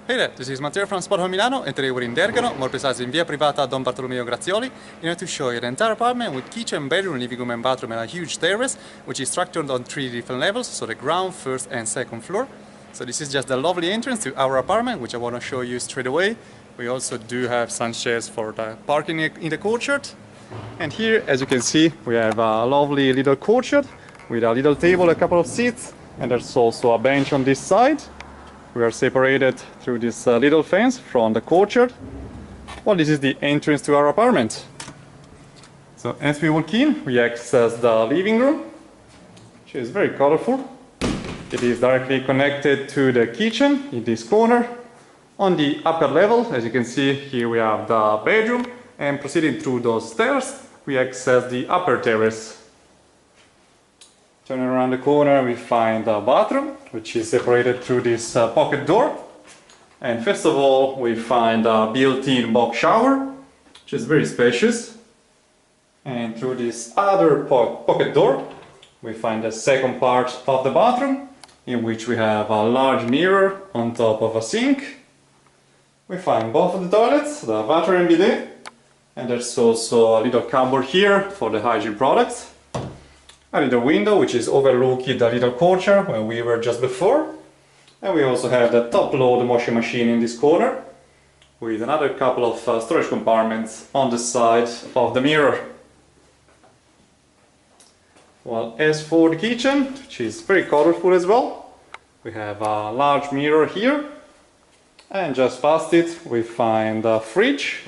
Hey there, this is Matteo from Spot Home Milano, and today we're in Dergano, more precisely in Via Privata Don Bartolomeo Grazioli, in order to show you the entire apartment with kitchen, bedroom, living room and bathroom and a huge terrace, which is structured on 3 different levels, so the ground, first and second floor. So this is just the lovely entrance to our apartment, which I want to show you straight away. We also do have some chairs for the parking in the courtyard. And here, as you can see, we have a lovely little courtyard with a little table, a couple of seats, and there's also a bench on this side. We are separated through this little fence from the courtyard. Well, this is the entrance to our apartment. So as we walk in, we access the living room, which is very colorful. It is directly connected to the kitchen in this corner. On the upper level, as you can see, here we have the bedroom, and proceeding through those stairs, we access the upper terrace. Turning around the corner, we find the bathroom, which is separated through this pocket door. And first of all, we find a built-in box shower, which is very spacious. And through this other pocket door, we find the second part of the bathroom, in which we have a large mirror on top of a sink. We find both of the toilets, the water and bidet, and there's also a little cupboard here for the hygiene products. A little window which is overlooking the little courtyard where we were just before. And we also have the top load washing machine in this corner with another couple of storage compartments on the side of the mirror. Well, as for the kitchen, which is very colorful as well, we have a large mirror here, and just past it we find the fridge,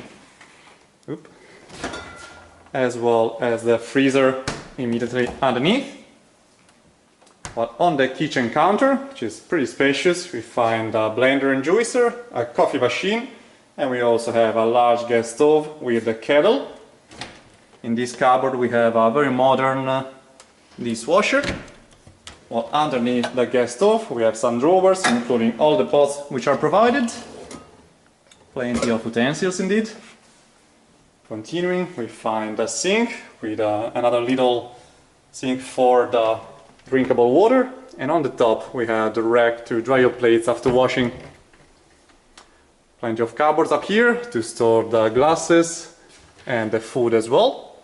as well as the freezer immediately underneath. But on the kitchen counter, which is pretty spacious, we find a blender and juicer, a coffee machine, and we also have a large gas stove with a kettle. In this cupboard we have a very modern dishwasher. While underneath the gas stove we have some drawers, including all the pots which are provided. Plenty of utensils indeed. Continuing, we find a sink with another little sink for the drinkable water, and on the top we have the rack to dry your plates after washing. Plenty of cupboards up here to store the glasses and the food as well.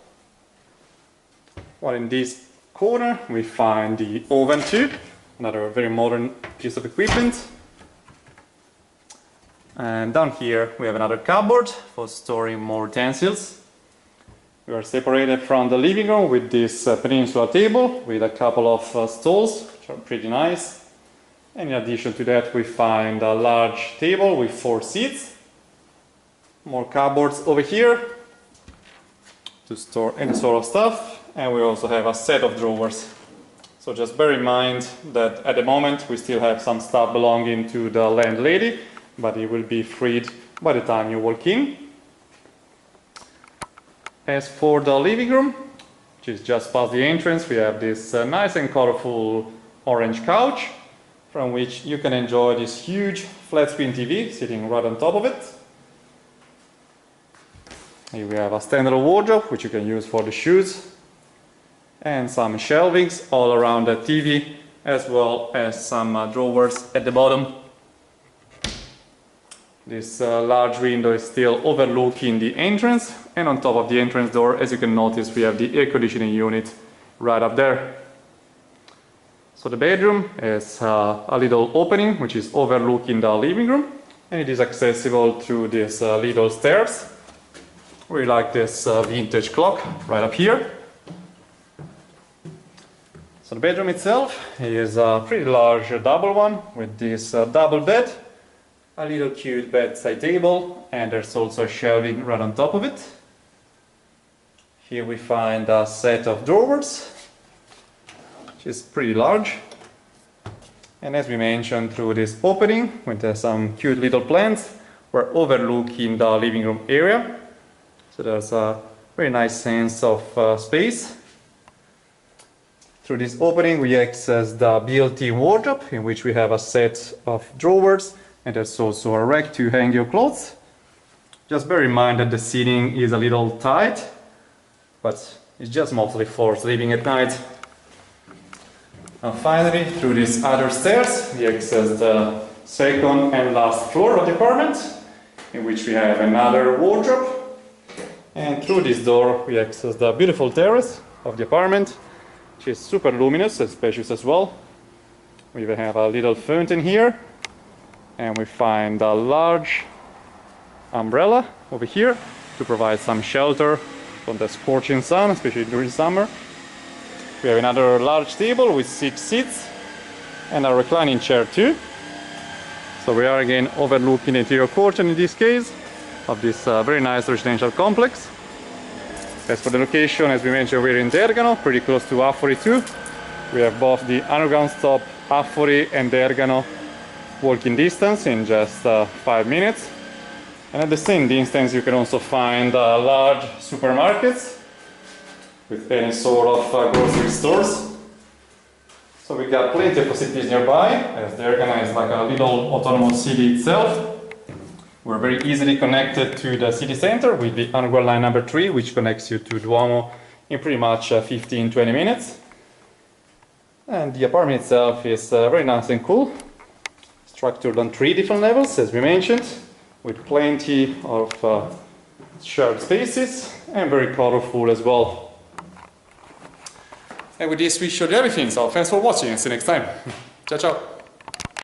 While in this corner we find the oven too, another very modern piece of equipment. And down here we have another cupboard for storing more utensils. We are separated from the living room with this peninsula table with a couple of stools, which are pretty nice. And in addition to that we find a large table with 4 seats. More cupboards over here to store any sort of stuff. And we also have a set of drawers. So just bear in mind that at the moment we still have some stuff belonging to the landlady, but it will be freed by the time you walk in. As for the living room, which is just past the entrance, we have this nice and colorful orange couch, from which you can enjoy this huge flat screen TV sitting right on top of it. Here we have a standard wardrobe, which you can use for the shoes, and some shelvings all around the TV, as well as some drawers at the bottom. This large window is still overlooking the entrance, and on top of the entrance door, as you can notice, we have the air conditioning unit right up there. So the bedroom has a little opening which is overlooking the living room, and it is accessible through these little stairs. We like this vintage clock right up here. So the bedroom itself is a pretty large double one with this double bed. A little cute bedside table, and there's also shelving right on top of it. Here we find a set of drawers, which is pretty large. And as we mentioned, through this opening with some cute little plants, we're overlooking the living room area. So there's a very nice sense of space. Through this opening we access the built-in wardrobe, in which we have a set of drawers. And there's also a rack to hang your clothes. Just bear in mind that the seating is a little tight, but it's just mostly for sleeping at night. And finally, through these other stairs, we access the second and last floor of the apartment, in which we have another wardrobe. And through this door we access the beautiful terrace of the apartment, which is super luminous and spacious as well. We even have a little fountain here, and we find a large umbrella over here to provide some shelter from the scorching sun, especially during summer. We have another large table with 6 seats and a reclining chair too. So we are again overlooking the interior courtyard in this case of this very nice residential complex. As for the location, as we mentioned, we're in Dergano, pretty close to A42. We have both the underground stop A40 and Dergano walking distance in just 5 minutes. And at the same distance you can also find large supermarkets with any sort of grocery stores. So we got plenty of facilities nearby, as Dergano is like a little autonomous city itself. We're very easily connected to the city center with the underground line number 3, which connects you to Duomo in pretty much 15-20 minutes. And the apartment itself is very nice and cool, structured on 3 different levels, as we mentioned, with plenty of shared spaces and very colorful as well. And with this we showed you everything, so thanks for watching and see you next time. Ciao ciao!